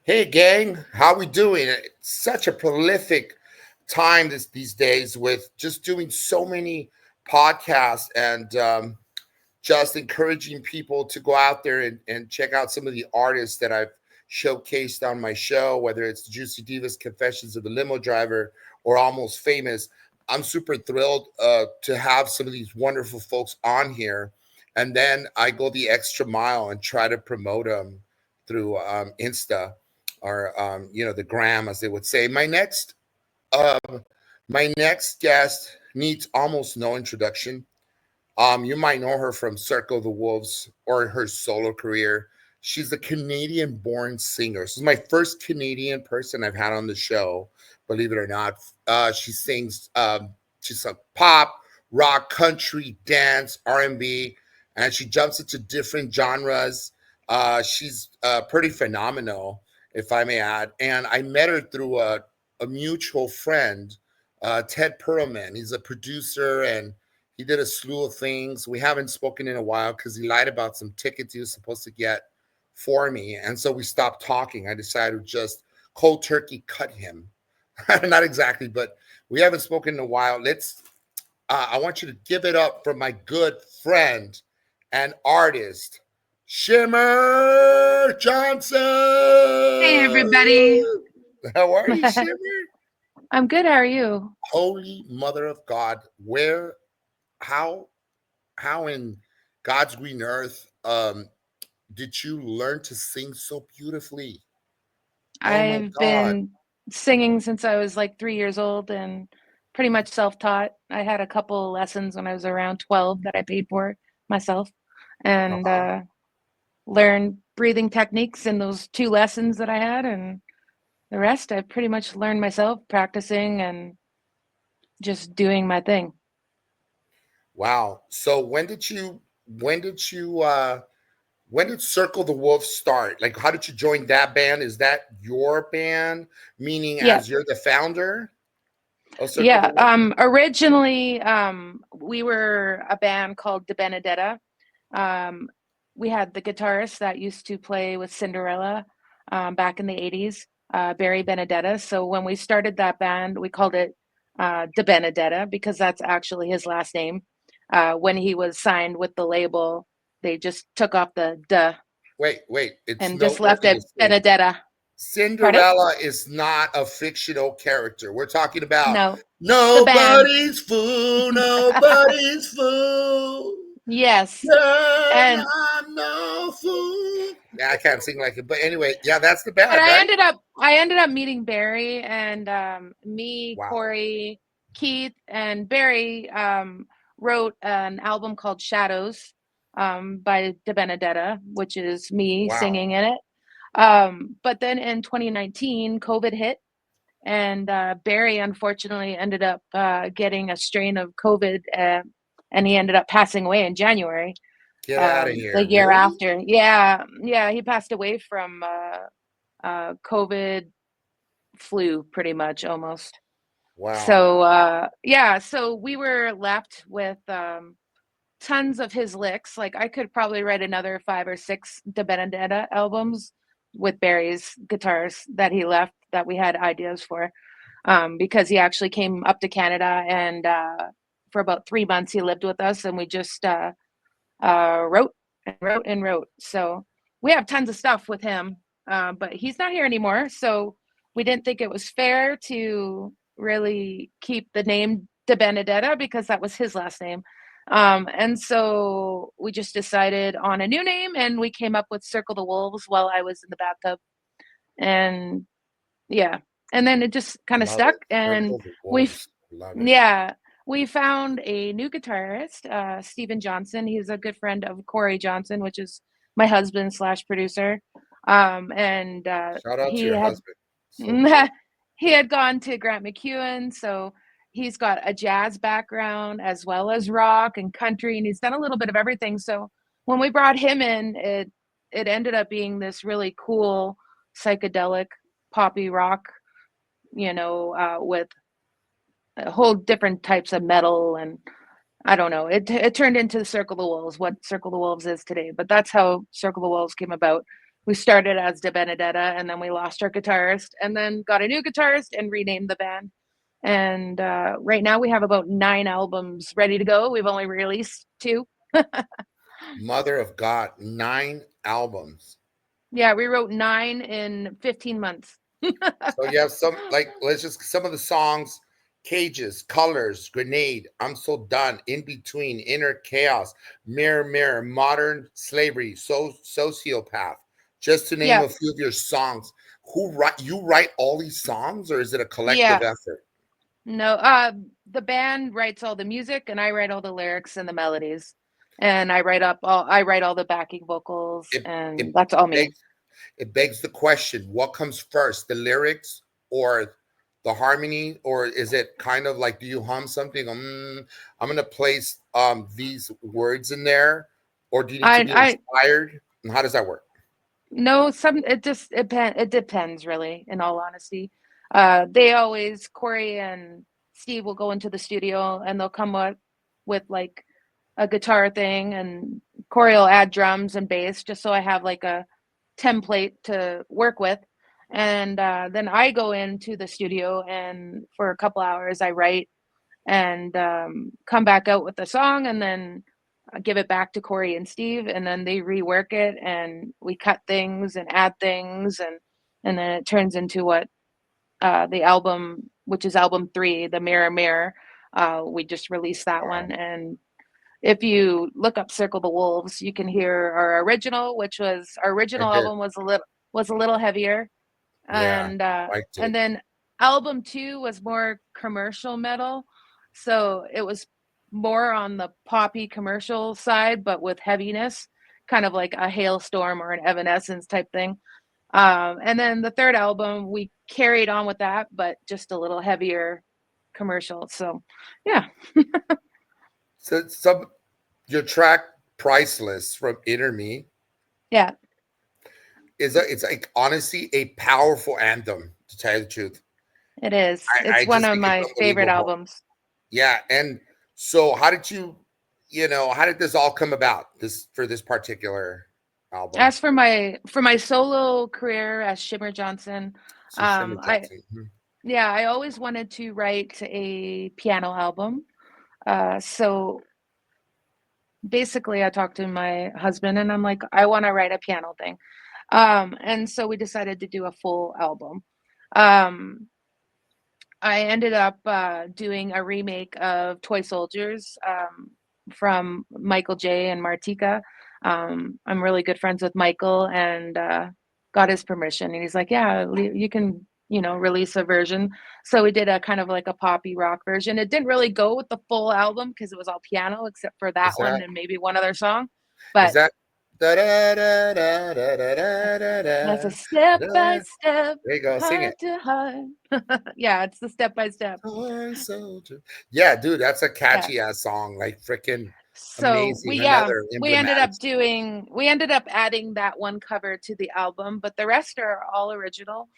Hey gang, how we doing? It's such a prolific time these days with just doing so many podcasts and just encouraging people to go out there and check out some of the artists that I've showcased on my show, whether it's Juicy Divas, Confessions of the Limo Driver, or Almost Famous. I'm super thrilled to have some of these wonderful folks on here. And then I go the extra mile and try to promote them through Insta or the gram, as they would say. Um, my next guest needs almost no introduction. You might know her from Circle of the Wolves or her solo career. She's a Canadian born singer. This is my first Canadian person I've had on the show, believe it or not. She sings, she's a pop, rock, country, dance, R&B, and she jumps into different genres. She's pretty phenomenal, if I may add. And I met her through a mutual friend, Ted Perlman. He's a producer and he did a slew of things. We haven't spoken in a while because he lied about some tickets he was supposed to get for me. And so we stopped talking. I decided to just cold turkey cut him. Not exactly, but we haven't spoken in a while. I want you to give it up for my good friend and artist, Shimmer Johnson. Hey everybody. How are you, Shimmer? I'm good. How are you? Holy Mother of God, how how in God's green earth did you learn to sing so beautifully? Oh my I've God. been singing since I was like 3 years old and pretty much self-taught. I had a couple lessons when I was around 12 that I paid for myself and Uh-huh. learned breathing techniques in those two lessons that I had. And the rest I pretty much learned myself, practicing and just doing my thing. Wow. So when did Circle the Wolf start? Like how did you join that band? Is that your band? Meaning Yeah. as you're the founder of Circle the Yeah. Wolf? Originally, we were a band called De Benedetta. Um, we had the guitarist that used to play with Cinderella back in the 80s, Barry Benedetta. So when we started that band, we called it De Benedetta because that's actually his last name. When he was signed with the label, they just took off the de Wait, it's and just left noteworthy to it say Benedetta. Pardon? Cinderella is not a fictional character. We're talking about No, the band. nobody's fool, nobody's fool. Yes. Girl, And I'm no fool. Yeah, I can't sing like it, but anyway, yeah, that's the But band, right? I ended up meeting Barry and me, Wow, Corey, Keith, and Barry wrote an album called Shadows by De Benedetta, which is me wow. singing in it. But then in 2019, COVID hit, and Barry unfortunately ended up getting a strain of COVID, and he ended up passing away in January, Get out of the here, year really? after. Yeah, yeah, he passed away from COVID flu, pretty much almost. Wow. So yeah, so we were left with tons of his licks. Like I could probably write another 5 or 6 De Benedetta albums with Barry's guitars that he left that we had ideas for. Because he actually came up to Canada and for about 3 months he lived with us, and we just wrote and wrote and wrote. So we have tons of stuff with him, but he's not here anymore. So we didn't think it was fair to really keep the name De Benedetta because that was his last name. And so we just decided on a new name, and we came up with Circle the Wolves while I was in the bathtub. And yeah, and then it just kind of Love stuck. it. And Circle the we, Wolves. Love it. yeah, we found a new guitarist, Steven Johnson. He's a good friend of Corey Johnson, which is my husband slash producer. And Shout out to he your had husband. So cool. he had gone to Grant McEwen, so he's got a jazz background as well as rock and country, and he's done a little bit of everything. So when we brought him in, it ended up being this really cool psychedelic poppy rock, with a whole different types of metal. And I don't know, it turned into the Circle the Wolves, what Circle the Wolves is today. But that's how Circle the Wolves came about. we started as De Benedetta, and then we lost our guitarist, and then got a new guitarist and renamed the band. And right now we have about 9 albums ready to go. We've only released 2. Mother of God, 9 albums. Yeah, we wrote 9 in 15 months. So you have some, like, let's just some of the songs: Cages, Colors, Grenade, I'm So Done, In Between, Inner Chaos, Mirror Mirror, Modern Slavery, Sociopath, just to name Yeah, a few of your songs. Who write You write all these songs, or is it a collective yeah. effort? No, the band writes all the music, and I write all the lyrics and the melodies, and I write all the backing vocals, It and it that's all me. begs it begs the question: what comes first, the lyrics or the harmony, or is it kind of like, do you hum something? I'm gonna place these words in there, or do you need to be I inspired? And how does that work? No, it depends really, in all honesty. They always Corey and Steve will go into the studio and they'll come up with like a guitar thing, and Corey will add drums and bass just so I have like a template to work with. And then I go into the studio and for a couple hours I write and come back out with the song, and then give it back to Corey and Steve, and then they rework it, and we cut things and add things, and then it turns into what the album, which is album 3, the Mirror Mirror. We just released that Wow, one, and if you look up Circle the Wolves, you can hear our original, which was our I original did. album was a little heavier, Yeah, liked and it. then album 2 was more commercial metal, so it was more on the poppy commercial side but with heaviness, kind of like a Hailstorm or an Evanescence type thing. And then the third album we carried on with that but just a little heavier commercial, so yeah. So some your track Priceless from Inner Me Yeah, it's like honestly a powerful anthem, to tell you the truth. it is. I It's one just of think it's my favorite unbelievable. albums. Yeah, and so how did how did this all come about? This for this particular album. As for my solo career as Shimmer Johnson, So Shimmer I Johnson. Mhm. yeah, I always wanted to write a piano album. So basically, I talked to my husband and I'm like, I want to write a piano thing. And so we decided to do a full album. Um, I ended up doing a remake of Toy Soldiers from Michael J. and Martika. I'm really good friends with Michael and got his permission. And he's like, yeah, you can, release a version. So we did a kind of like a poppy rock version. It didn't really go with the full album because it was all piano except for that Is one that and maybe one other song. is But that da da da da da da da da that's a da step by da. step, There you go. Sing heart it. to heart. Yeah, it's the step by step. Toy soldier. Yeah, dude, that's a Yeah. catchy ass song. Like freaking So amazing. Another emblematic song. we ended up adding that one cover to the album, but the rest are all original.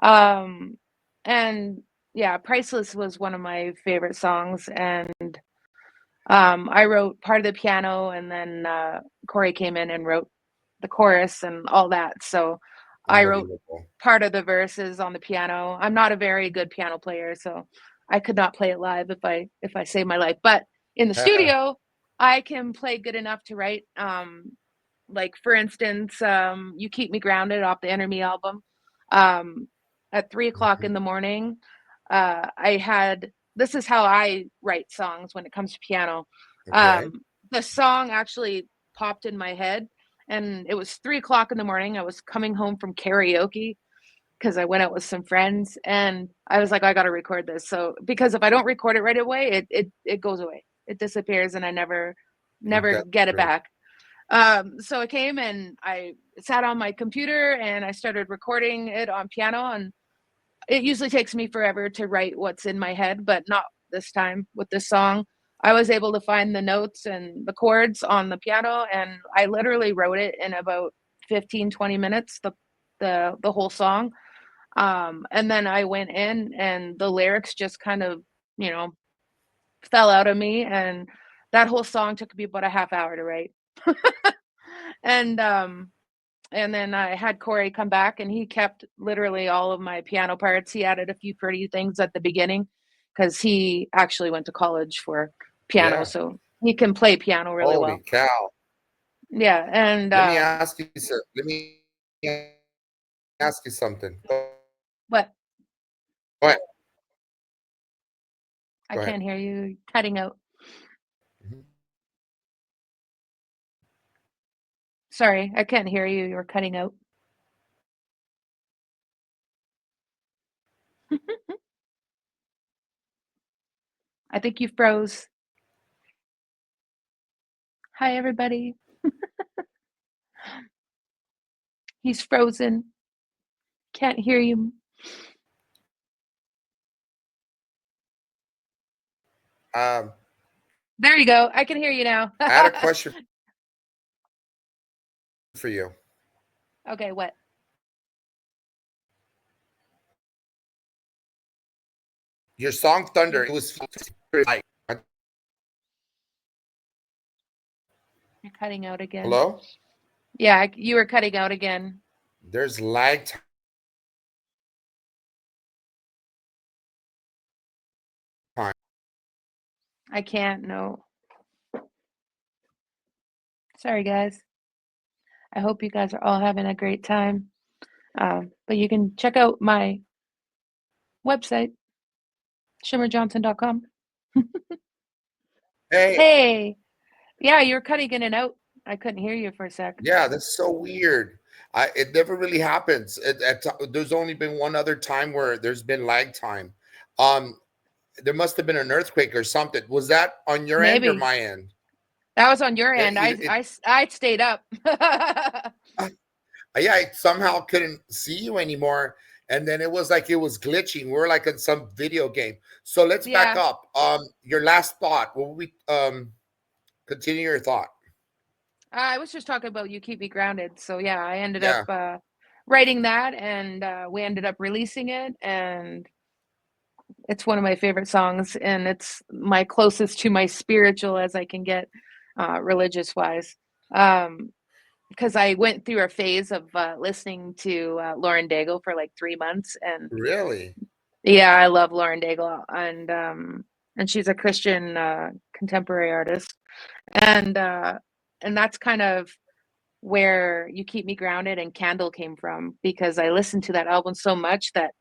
Um, and yeah, Priceless was one of my favorite songs, and I wrote part of the piano, and then Corey came in and wrote the chorus and all that. So I wrote Unbelievable. part of the verses on the piano. I'm not a very good piano player, so I could not play it live if I saved my life. But in the studio, I can play good enough to write. Like for instance, "You Keep Me Grounded" off the Enemy album. Um, at 3 o'clock Mhm. in the morning, I had this is how I write songs when it comes to piano. Okay. The song actually popped in my head, and it was 3 o'clock in the morning. I was coming home from karaoke because I went out with some friends, and I was like, I got to record this. So because if I don't record it right away, it goes away, it disappears, and I never That's get it great. back. So I came and I sat on my computer and I started recording it on piano, and it usually takes me forever to write what's in my head, but not this time with this song. I was able to find the notes and the chords on the piano, and I literally wrote it in about 15-20 minutes, the whole song. And then I went in and the lyrics just kind of, you know, fell out of me, and that whole song took me about a half hour to write. And And then I had Corey come back, and he kept literally all of my piano parts. He added a few pretty things at the beginning because he actually went to college for piano, Yeah. so he can play piano really Holy well. cow. Yeah, and Let me ask you, sir. Let me ask you something. what? Go ahead. I Go ahead. can't hear you cutting out. Mhm. Sorry, I can't hear you. You're cutting out. I think you froze. Hi, everybody. He's frozen. Can't hear you. Um, There you go. I can hear you now. I had a question for you. Okay, what? Your song Thunder, it was like, You're cutting out again. hello? Yeah, you were cutting out again. There's lag time. I can't, no. Sorry, guys. I hope you guys are all having a great time. But you can check out my website, shimmerjohnson.com. Hey, Hey, yeah, you were cutting in and out. I couldn't hear you for a sec. yeah, that's so weird. It never really happens. There's only been one other time where there's been lag time. Um, there must have been an earthquake or something. Was that on your end or Maybe my end? that was on your It, end. it, I stayed up. yeah, I somehow couldn't see you anymore. And then it was like it was glitching. We're like in some video game. So let's back Yeah, up. Your last thought. Will we continue your thought? I was just talking about You Keep Me Grounded. So yeah, I ended up Yeah. writing that, and we ended up releasing it, and it's one of my favorite songs, and it's my closest to my spiritual as I can get, religious wise. Because I went through a phase of listening to Lauren Daigle for like 3 months, and Really? yeah, I love Lauren Daigle, and she's a Christian contemporary artist, and uh, and that's kind of where You Keep Me Grounded and Candle came from, because I listened to that album so much that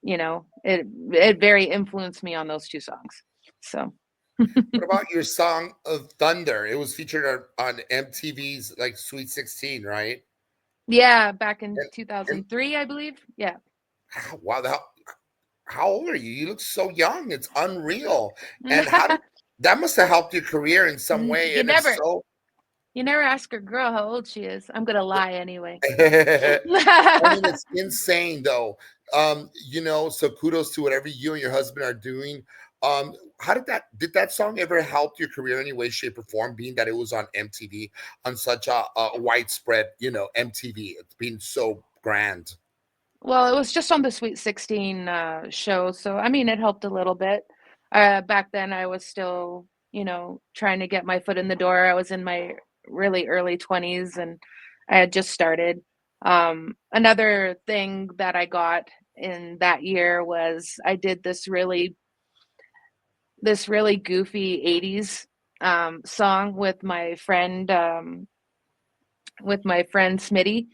it very influenced me on those two songs. So What about your song of Thunder? It was featured on MTV's like Sweet 16, right? yeah, back in And 2003, I believe. Yeah. wow, how old are you? You look so young. It's unreal. And how did that must have helped your career in some way? you And if never so, you never ask a girl how old she is. I'm gonna lie anyway. I mean, it's insane though. So kudos to whatever you and your husband are doing. How did that song ever help your career in any way, shape, or form, being that it was on MTV on such a widespread, MTV? It's been so grand. Well, it was just on the Sweet 16 show, so I mean, it helped a little bit. Back then, I was still, trying to get my foot in the door. I was in my really early 20s, and I had just started. Another thing that I got in that year was I did this really goofy 80s song with my friend Smitty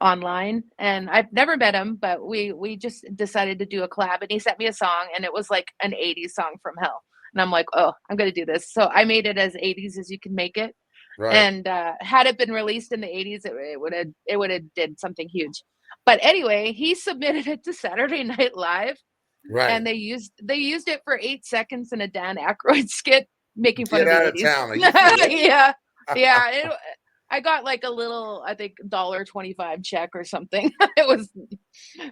online, and I've never met him, but we just decided to do a collab, and he sent me a song, and it was like an 80s song from hell. And I'm like, "Oh, I'm going to do this." So I made it as 80s as you can make it. Right, And had it been released in the 80s, it would have did something huge. But anyway, he submitted it to Saturday Night Live, right. and they used it for 8 seconds in a Dan Aykroyd skit making fun Get of the out of 80s. town. Are you for real? Yeah. Yeah, I got like a little, I think, $1.25 check or something.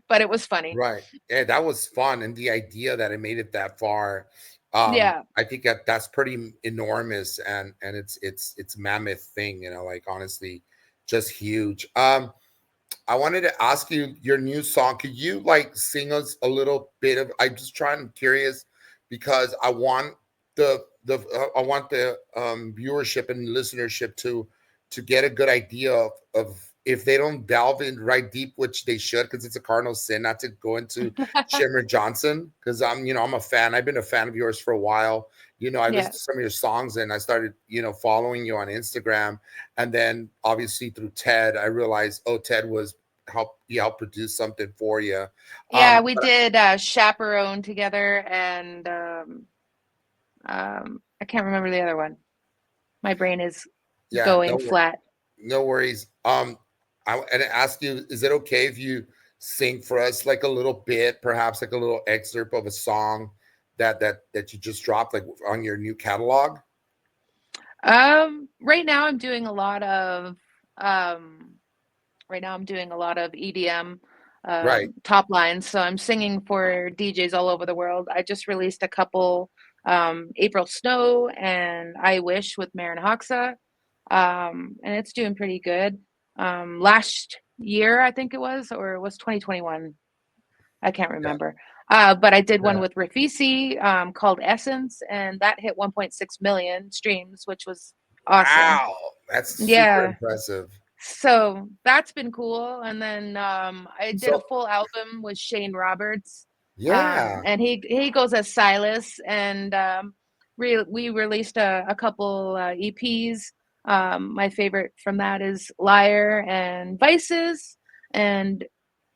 But it was funny. Right. Yeah, that was fun. And the idea that it made it that far, Yeah. I think that's pretty enormous, and it's mammoth thing, like honestly, just huge. I wanted to ask you your new song. Could you like sing us a little bit of? I'm just trying. Curious because I want the viewership and listenership to get a good idea of if they don't delve in right deep, which they should, because it's a cardinal sin not to go into Shimmer Johnson. Because I'm a fan. I've been a fan of yours for a while. I Yeah. listened to some of your songs, and I started, following you on Instagram, and then obviously through Ted, I realized, oh, Ted was he helped produce something for you. Yeah, we But did Chaperone together, and I can't remember the other one. My brain is yeah, going flat. no worries. And ask you, is it okay if you sing for us like a little bit, perhaps like a little excerpt of a song that you just dropped, like on your new catalog? Right now I'm doing a lot of um, EDM Right. top lines. So I'm singing for DJs all over the world. I just released a couple, April Snow and I Wish with Marin Hoxa. And it's doing pretty good. Last year, I think it was, or it was 2021. I can't Yeah. remember. But I did one Yeah. with Rafisi, called Essence, and that hit 1.6 million streams, which was awesome. Wow. That's super Yeah. impressive. So that's been cool. And then I did a So full album with Shane Roberts. yeah. And he goes as Silas. And we released a couple EPs. My favorite from that is Liar and Vices. And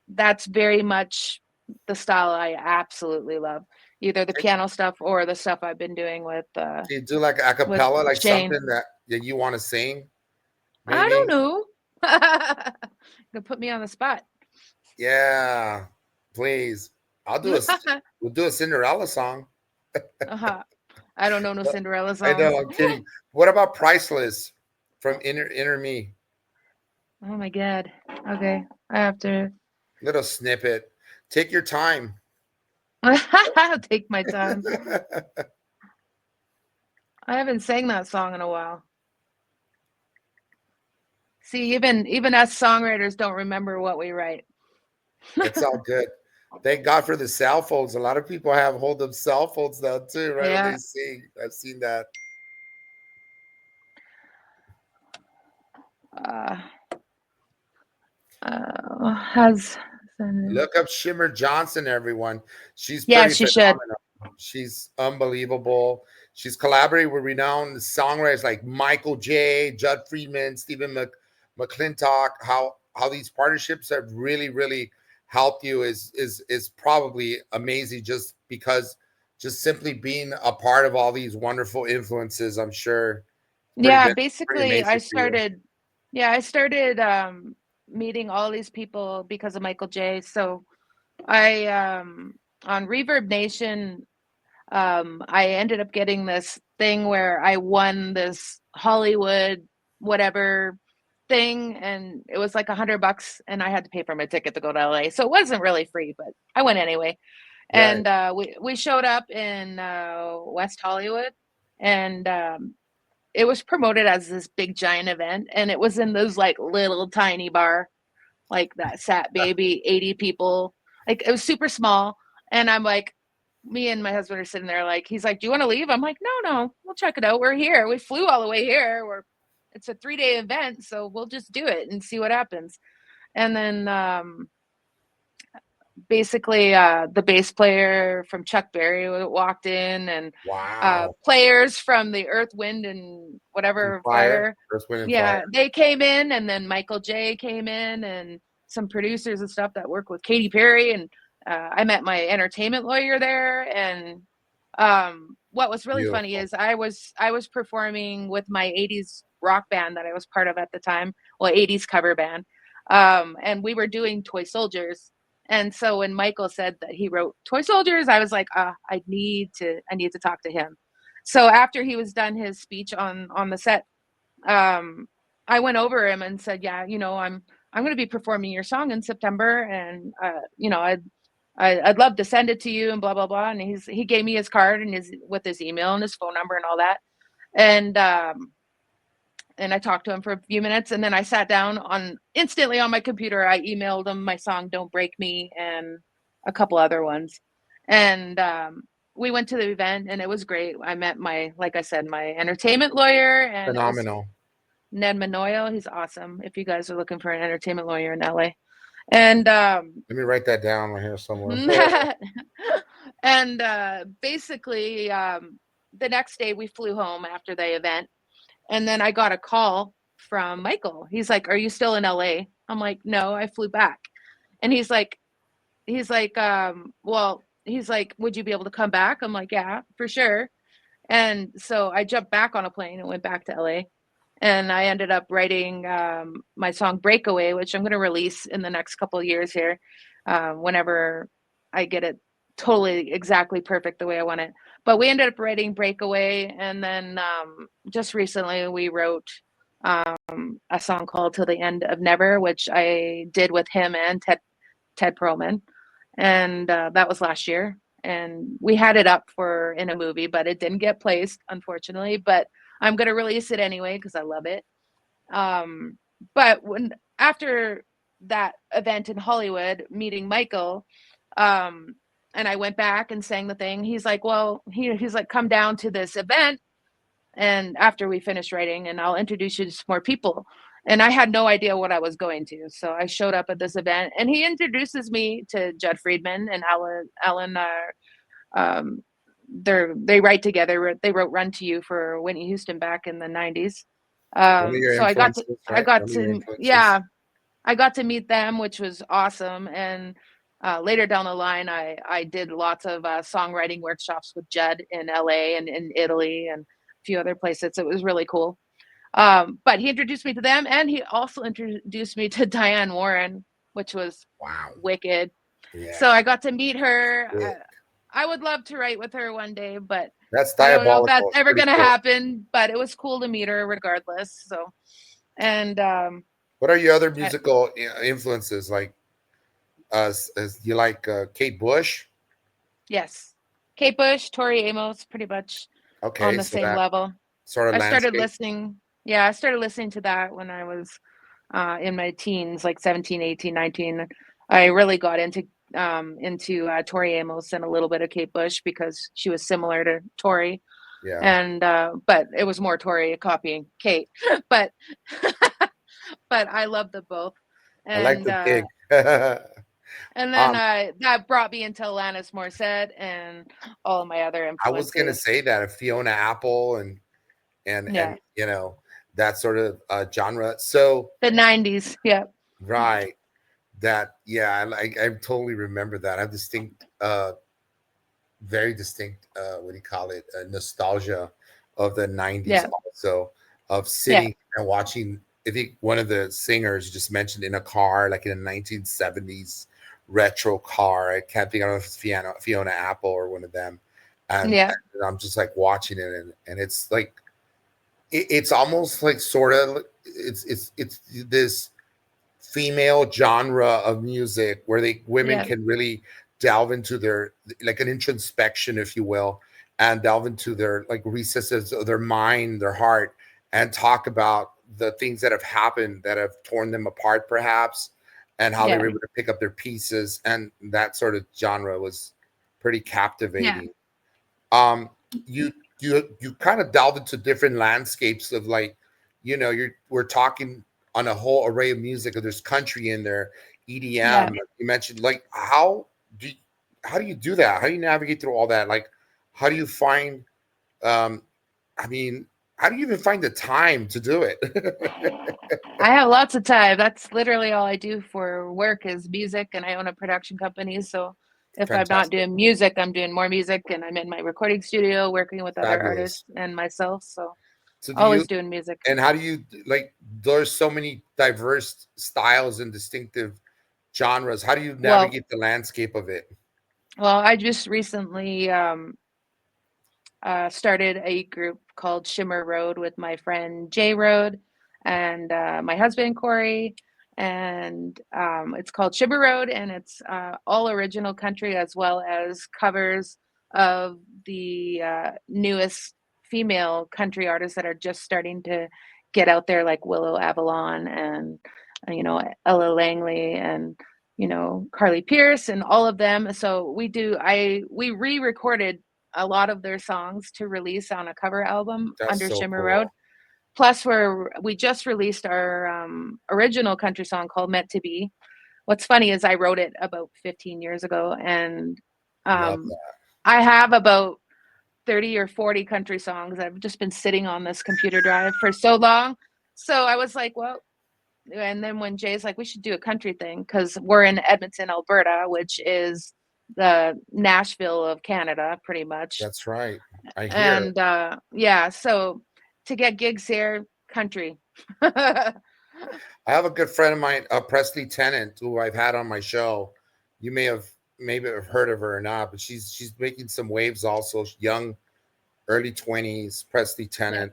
that's very much the style I absolutely love. Either the piano stuff or the stuff I've been doing Do you do like a with cappella, like Shane. something that you want to sing? I don't Maybe. know. Gonna put me on the spot. Yeah. Please. I'll do a. We'll do a Cinderella song. Uh-huh. I don't know no Cinderella I know. songs. I'm kidding. What about Priceless from Inner Me? Oh my God. Okay. I have to Little snippet. Take your time. I'll take my time. I haven't sang that song in a while. See, even us songwriters don't remember what we write. It's all good. Thank God for the cell phones. A lot of people have hold up cell phones now too, right? When they Yeah. sing. I've seen that. Uh, has Look up Shimmer Johnson, everyone. She's Yeah, pretty she should. phenomenal. She's unbelievable. She's collaborated with renowned songwriters like Michael J., Judd Friedman, Stephen McClintock. How these partnerships have really, really helped you is probably amazing. Just because, just simply being a part of all these wonderful influences, I'm sure Yeah, pretty basically amazing for you. I started meeting all these people because of Michael J. So I on Reverb Nation, I ended up getting this thing where I won this Hollywood whatever thing, and it was like $100, and I had to pay for my ticket to go to LA. So it wasn't really free, but I went anyway. Right. And we showed up in West Hollywood, and it was promoted as this big giant event, and it was in those like little tiny bar, like that sat maybe 80 people. Like it was super small. And I'm like, me and my husband are sitting there, like, he's like, do you want to leave? I'm like, no, we'll check it out. We're here. We flew all the way here. It's a 3-day event, so we'll just do it and see what happens. And then basically the bass player from Chuck Berry walked in, and Wow. players from the Earth, Wind, and whatever Fire. fire. Earth, Wind, and Fire. Yeah, they came in, and then Michael J came in, and some producers and stuff that work with Katy Perry, and I met my entertainment lawyer there. And what was really funny Beautiful. is I was performing with my 80s rock band that I was part of at the time, well, 80s cover band, and we were doing Toy Soldiers. And so when Michael said that he wrote Toy Soldiers, I was like, I need to talk to him. So after he was done his speech on the set, um, I went over him and said, yeah, I'm going to be performing your song in September, and I'd love to send it to you, and blah blah blah. And he gave me his card and his with his email and his phone number and all that. And I talked to him for a few minutes, and then I sat down on instantly on my computer. I emailed him my song "Don't Break Me" and a couple other ones, and we went to the event, and it was great. I met like I said, my entertainment lawyer, and it was Phenomenal. Ned Manoyo. He's awesome. If you guys are looking for an entertainment lawyer in LA, and Let me write that down right here somewhere. and basically, the next day we flew home after the event, and then I got a call from Michael. He's like, "Are you still in LA?" I'm like, "No, I flew back." And well, he's like, "Would you be able to come back?" I'm like, "Yeah, for sure." And so I jumped back on a plane and went back to LA. And I ended up writing my song Breakaway, which I'm going to release in the next couple of years here, whenever I get it totally exactly perfect the way I want it. But we ended up writing Breakaway. And then just recently we wrote a song called Till the End of Never, which I did with him and Ted Perlman. And that was last year. And we had it up for in a movie, but it didn't get placed, unfortunately. But I'm going to release it anyway because I love it. But when after that event in Hollywood, meeting Michael, and I went back and sang the thing, he's like, well, he's like, come down to this event. And after we finished writing, and I'll introduce you to some more people. And I had no idea what I was going to. So I showed up at this event, and he introduces me to Judd Friedman and Alan. They write together. They wrote "Run to You" for Whitney Houston back in the '90s. One of your So influences, right? One of your influences. yeah, I got to meet them, which was awesome. And later down the line, I did lots of songwriting workshops with Judd in LA and in Italy and a few other places. It was really cool. But he introduced me to them, and he also introduced me to Diane Warren, which was Wow. wicked. Yeah. So I got to meet her. Yeah. I would love to write with her one day, but That's I don't know if diabolical. that's ever going to happen. But it was cool to meet her regardless. So, and what are your other musical influences? Like, as you like Kate Bush? Yes, Kate Bush, Tori Amos, pretty much on the so same that level. sort of I started landscape. listening. Yeah, I started listening to that when I was in my teens, like 17, 18, 19. I really got into Tori Amos and a little bit of Kate Bush because she was similar to Tori. Yeah. And but it was more Tori copying Kate. but but I love them both. I like the pig. And then that brought me into Alanis Morissette and all of my other influences. I was gonna say that Fiona Apple and you know that sort of genre. So the '90s, yeah. Right. That I totally remember that. I have distinct, very distinct, what do you call it? Nostalgia of the '90s, also of sitting and watching. I think one of the singers just mentioned in a car, like in a 1970s retro car. I can't think. I don't know if it's Fiona Apple or one of them. And I'm just like watching it, and it's like it's almost like sort of it's this female genre of music where women can really delve into their, like, an introspection, if you will, and delve into their, like, recesses of their mind, their heart, and talk about the things that have happened that have torn them apart, perhaps, and how they were able to pick up their pieces. And that sort of genre was pretty captivating. You kind of delve into different landscapes of, like, we're talking on a whole array of music. There's country in there, EDM. You mentioned, like, how do you do that? How do you navigate through all that? Like, how do you find? How do you even find the time to do it? I have lots of time. That's literally all I do for work is music, and I own a production company. So if I'm not doing music, I'm doing more music, and I'm in my recording studio working with other artists and myself. So always doing music. And how do you, like, there's so many diverse styles and distinctive genres. How do you navigate the landscape of it? Well, I just recently started a group called Shimmer Road with my friend Jay Road and my husband Corey, and it's called Shimmer Road, and it's all original country as well as covers of the newest female country artists that are just starting to get out there, like Willow Avalon and Ella Langley and Carly Pierce and all of them. So we re-recorded a lot of their songs to release on a cover album under Shimmer Road. plus we just released our original country song called Meant to Be. What's funny is I wrote it about 15 years ago, and Love um, that. I have about 30 or 40 country songs. I've just been sitting on this computer drive for so long. So I was like, well, and then when Jay's like, we should do a country thing because we're in Edmonton, Alberta, which is the Nashville of Canada, pretty much. That's right. I hear. And yeah, so to get gigs here, country. Yeah, I have a good friend of mine, Presley Tennant, who I've had on my show. You may have maybe have heard of her or not, but she's making some waves also. Young, early 20s, Presley Tennant.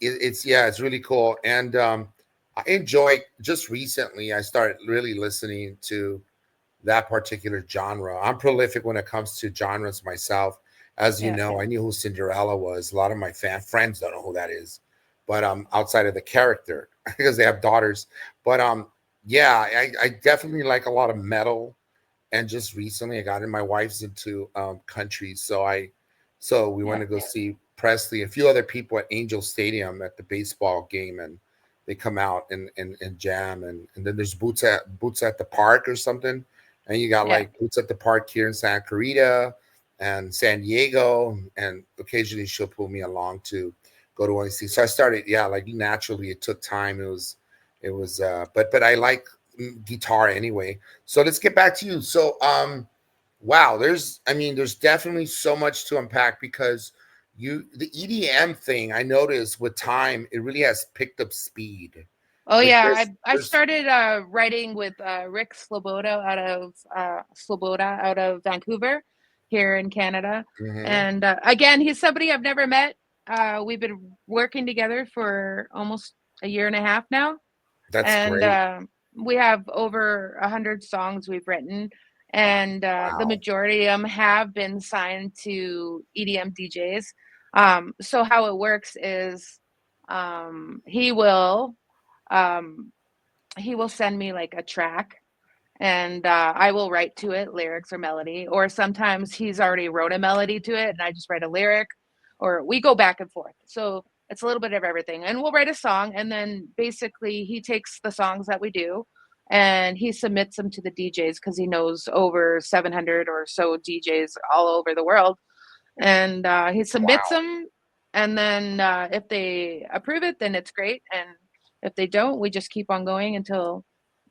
It's yeah, it's really cool. And I enjoy just recently I started really listening to that particular genre. I'm prolific when it comes to genres myself. As you yeah, know, I knew who Cinderella was. A lot of my friends don't know who that is, but outside of the character because they have daughters. But yeah, I definitely like a lot of metal. And just recently, I got in. My wife's into country, so we went yeah, to go see Presley, a few other people at Angel Stadium at the baseball game, and they come out and jam, and then there's Boots at the Park or something, and you got yeah, like Boots at the Park here in Santa Clarita and San Diego, and occasionally she'll pull me along to go to one of these things. So I started, yeah, like naturally. It took time. It was, but I like guitar anyway. So let's get back to you. So wow, there's definitely so much to unpack because the EDM thing I noticed with time, it really has picked up speed. Oh Like yeah, there's I there's started writing with Rick Sloboda out of Vancouver, here in Canada, mhm, and again, he's somebody I've never met. We've been working together for almost a year and a half now, that's and great. we have over 100 songs we've written, and the Wow. majority of them have been signed to EDM DJs. So how it works is he will um, he will send me like a track, and I will write to it lyrics or melody, or sometimes he's already wrote a melody to it and I just write a lyric, or we go back and forth. So it's a little bit of everything. And we'll write a song, and then basically he takes the songs that we do and he submits them to the DJs because he knows over 700 or so DJs all over the world. And he submits Wow. them. And then if they approve it, then it's great. And if they don't, we just keep on going until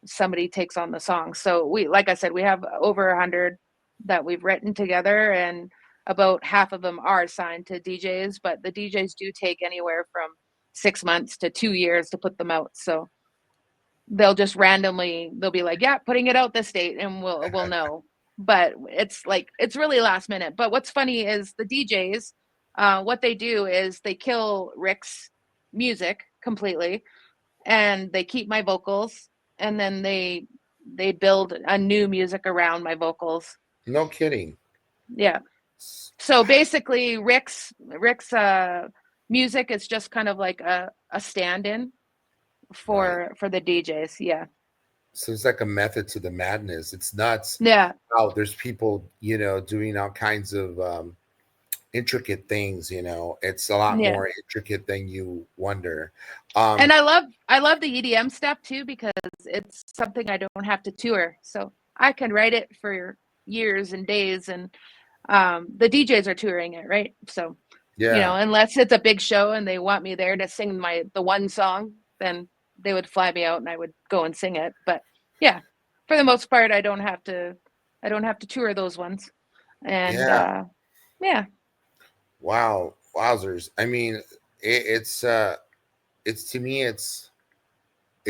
somebody takes on the song. So we, like I said, we have over 100 that we've written together, and about half of them are signed to DJs, but the DJs do take anywhere from 6 months to 2 years to put them out. So they'll be like, yeah, putting it out this date, and we'll know. But it's like it's really last minute. But what's funny is the DJs, what they do is they kill Rick's music completely, and they keep my vocals, and then they build a new music around my vocals. No kidding. Yeah. So basically Rick's music is just kind of like a stand-in Right. for the DJs. Yeah. So it's like a method to the madness. It's nuts Yeah. how there's people, doing all kinds of intricate things, it's a lot Yeah. more intricate than you wonder. And um I love the EDM stuff too because it's something I don't have to tour. So I can write it for years and days, and the DJs are touring it, right? So, yeah, unless it's a big show and they want me there to sing the one song, then they would fly me out and I would go and sing it. But yeah, for the most part, I don't have to tour those ones. And yeah. yeah, Wow, wowzers. I mean, it's to me, it's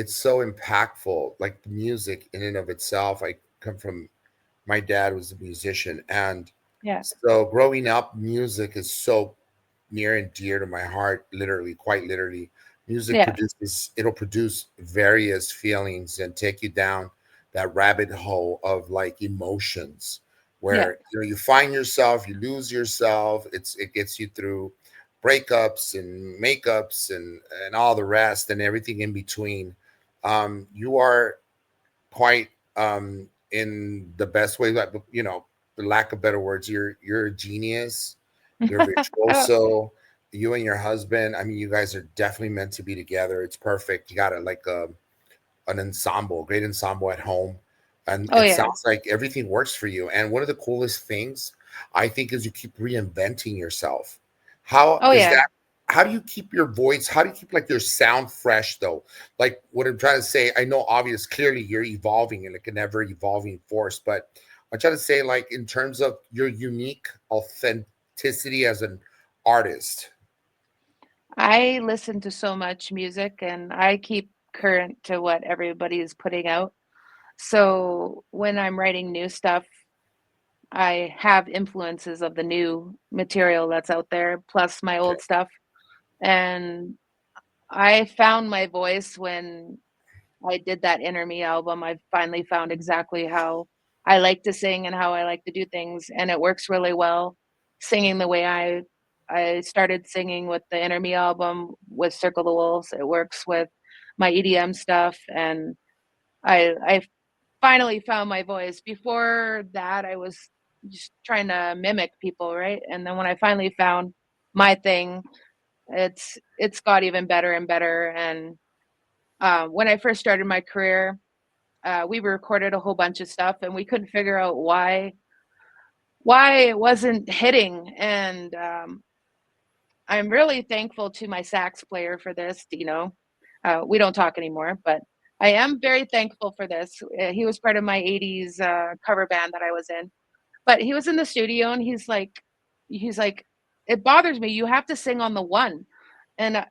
so impactful. Like the music in and of itself. I come from my dad was a musician, and yeah, so growing up, music is so near and dear to my heart. Literally, quite literally, music yeah, produces. It'll produce various feelings and take you down that rabbit hole of like emotions, yeah, where you find yourself, you lose yourself. It gets you through breakups and makeups and all the rest and everything in between. You are quite in the best way, like the lack of better words, you're a genius, you're a virtuoso. you and your husband, I mean, you guys are definitely meant to be together. It's perfect. You got a like an ensemble, great ensemble at home. And Oh it yeah. sounds like everything works for you. And one of the coolest things I think is you keep reinventing yourself. How Oh is yeah. that? How do you keep your voice? How do you keep like your sound fresh though? Like what I'm trying to say, I know obvious clearly you're evolving and like an ever evolving force, but I'm trying to say like in terms of your unique authenticity as an artist. I listen to so much music and I keep current to what everybody is putting out. So when I'm writing new stuff, I have influences of the new material that's out there, plus my Okay. old stuff. And I found my voice when I did that Inner Me album. I finally found exactly how I like to sing and how I like to do things, and it works really well singing the way I started singing with the Inner Me album with Circle the Wolves. It works with my EDM stuff, and I finally found my voice. Before that, I was just trying to mimic people, right? And then when I finally found my thing, it's got even better and better. And when I first started my career, we recorded a whole bunch of stuff, and we couldn't figure out why it wasn't hitting. And I'm really thankful to my sax player for this. We don't talk anymore, but I am very thankful for this. He was part of my '80s cover band that I was in, but he was in the studio, and he's like, it bothers me. You have to sing on the one, and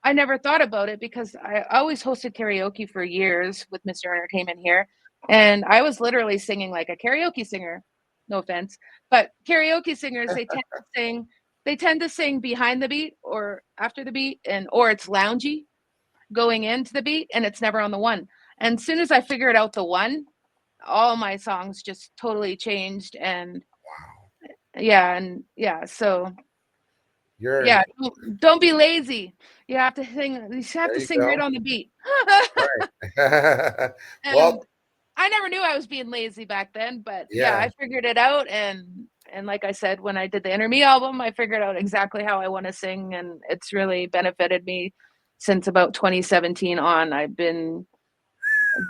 I never thought about it because I always hosted karaoke for years with Mr. Entertainment here, and I was literally singing like a karaoke singer. No offense, but karaoke singers they tend to sing behind the beat or after the beat, and or it's loungy going into the beat, and it's never on the one. And as soon as I figured out the one, all my songs just totally changed. And Wow. yeah, and yeah, so You're yeah, don't be lazy. You have there to you sing right go. on the beat. Right. And Well, I never knew I was being lazy back then, but yeah, yeah. I figured it out. And like I said, when I did the Inner Me album, I figured out exactly how I want to sing, and it's really benefited me since about 2017 on.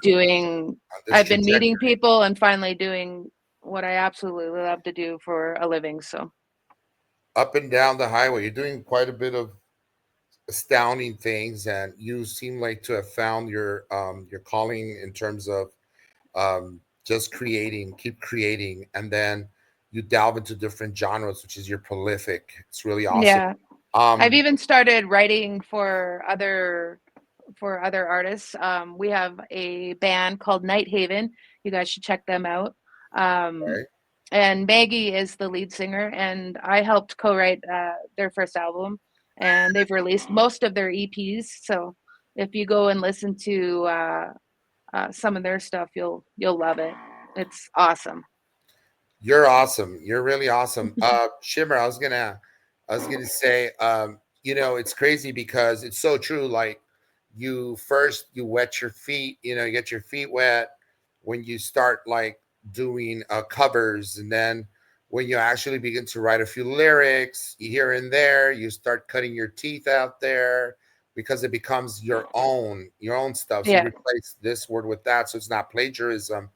Doing On this I've been meeting trajectory. people and finally doing what I absolutely love to do for a living. So Up and down the highway. You're doing quite a bit of astounding things, and you seem like to have found your calling in terms of just creating, keep creating, and then you delve into different genres, which is you're prolific. It's really awesome. yeah, I've Um, even started writing for other artists. We have a band called Night Haven. You guys should check them out. Um, okay. and Maggie is the lead singer, and I helped co-write their first album, and they've released most of their EPs. So if you go and listen to some of their stuff, you'll love it. It's awesome. You're awesome. You're really awesome. Shimmer, I was gonna say, it's crazy because it's so true. Like you first you wet your feet, you get your feet wet when you start like doing covers, and then when you actually begin to write a few lyrics here and there, you start cutting your teeth out there because it becomes your own stuff. So you Yeah, replace this word with that, so it's not plagiarism.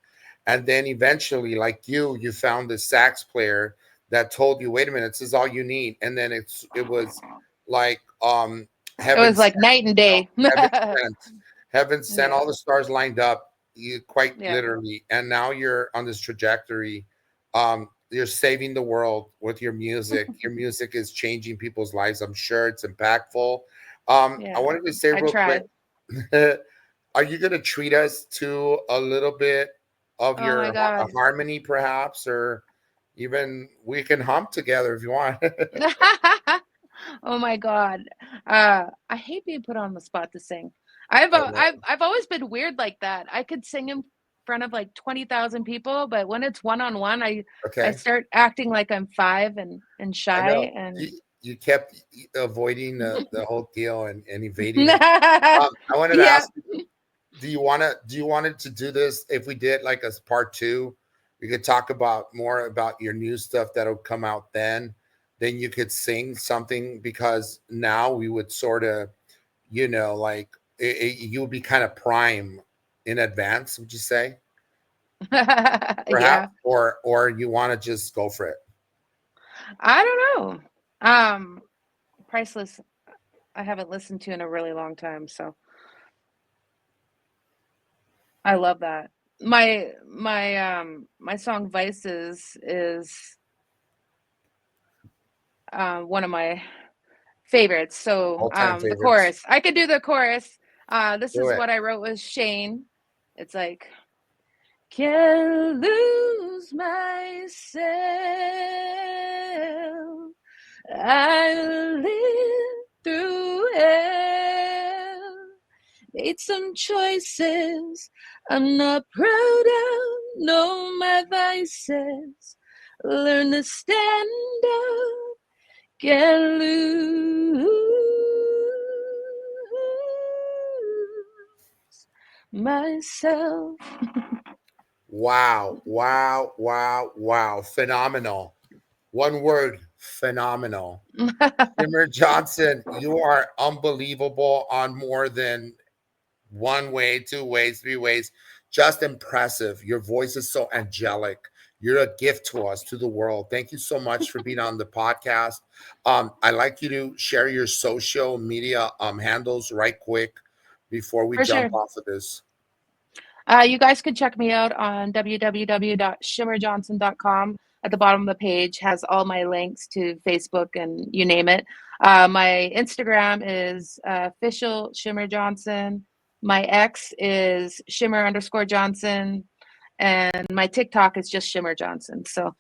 And then eventually, like you found this sax player that told you, wait a minute, this is all you need. And then it was like it heaven was like sent, night and day. heaven sent, heaven sent, Yeah, all the stars lined up, you quite yeah. literally. And now you're on this trajectory. You're saving the world with your music. Your music is changing people's lives. I'm sure it's impactful. I Yeah, wanted to say I real try. quick, are you going to treat us to a little bit of Oh my your god. harmony, perhaps, or even we can hum together if you want? Oh my god. I hate being put on the spot to sing. I've I uh, know. I've I've always been weird like that. I could sing in front of like 20,000 people, but when it's one on one, I Okay. start acting like I'm five and I know. shy You and you kept avoiding the whole deal and evading it. I wanted to yeah. ask you, do you want it to do this if we did like as part two? We could talk about more about your new stuff that'll come out then. then you could sing something, because now we would sort of, like you would be kind of prime in advance, would you say? Yeah. Perhaps, or you want to just go for it? I don't know. Priceless. I haven't listened to in a really long time, so I love that. My song Vices is one of my favorites. So All-time the favorites. chorus. I could do the chorus. This Do is it. what I wrote with Shane. It's like, can't lose myself. I lived through hell. Made some choices I'm not proud of. Know my vices. Learn to stand up. Can't lose myself. Wow, wow, wow, wow. Phenomenal. One word, phenomenal. Shimmer Johnson, you are unbelievable on more than one way, two ways, three ways. Just impressive. Your voice is so angelic. You're a gift to us, to the world. Thank you so much for being on the podcast. I'd like you to share your social media handles right quick before we For jump sure. off of this. You guys can check me out on www.shimmerjohnson.com. At the bottom of the page has all my links to Facebook and you name it. My Instagram is official Shimmer Johnson. My X is Shimmer_Johnson. And my TikTok is just Shimmer Johnson. So,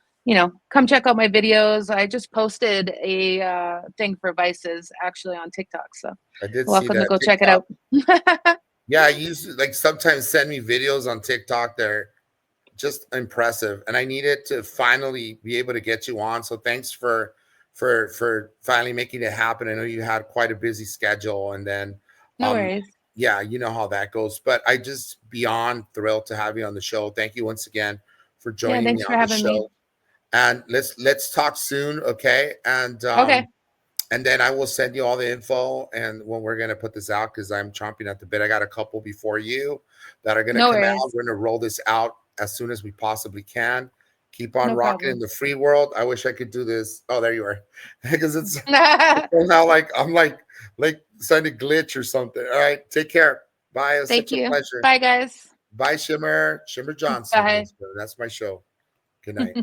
come check out my videos. I just posted a thing for Vices actually on TikTok. So, I did see welcome to that go check it TikTok. out. Yeah, I used to like sometimes send me videos on TikTok. They're just impressive, and I needed to finally be able to get you on. So thanks for finally making it happen. I know you had quite a busy schedule, and then No um worries. yeah, you know how that goes. But I just beyond thrilled to have you on the show. Thank you once again for Yeah, joining me thanks for on the having me. show. And let's talk soon, okay? Okay. And then I will send you all the info and when we're gonna put this out, because I'm chomping at the bit. I got a couple before you that are gonna No come out. worries. We're gonna roll this out as soon as we possibly can. Keep on No rocking in problem. the free world. I wish I could do this. Oh, there you are. Because it's somehow like I'm like starting to glitch or something. All right, take care. Bye. It was Thank such a you. pleasure. Bye, guys. Bye, Shimmer. Shimmer Johnson. Bye. That's my show. Good night.